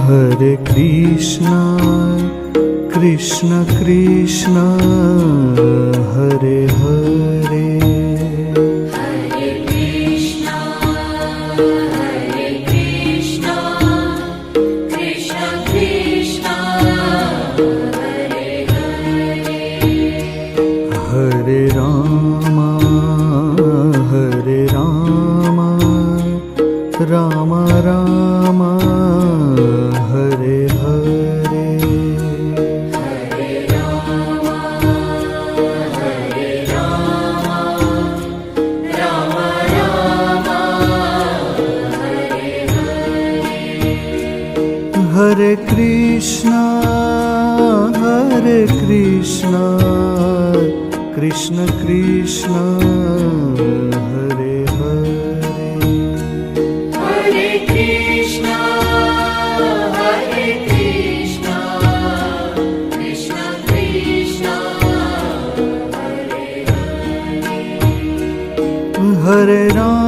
Hare Krishna, Krishna Krishna, Hare Hare. Hare Krishna, Krishna Krishna, Hare Hare. Hare Rama, Rama Rama, Hare Hare. Hare Rama, Rama Rama, Hare Hare. Hare Krishna, Krishna Krishna, Hare Hare. Hare Krishna, Krishna Krishna, Hare Hare. Hare Rama.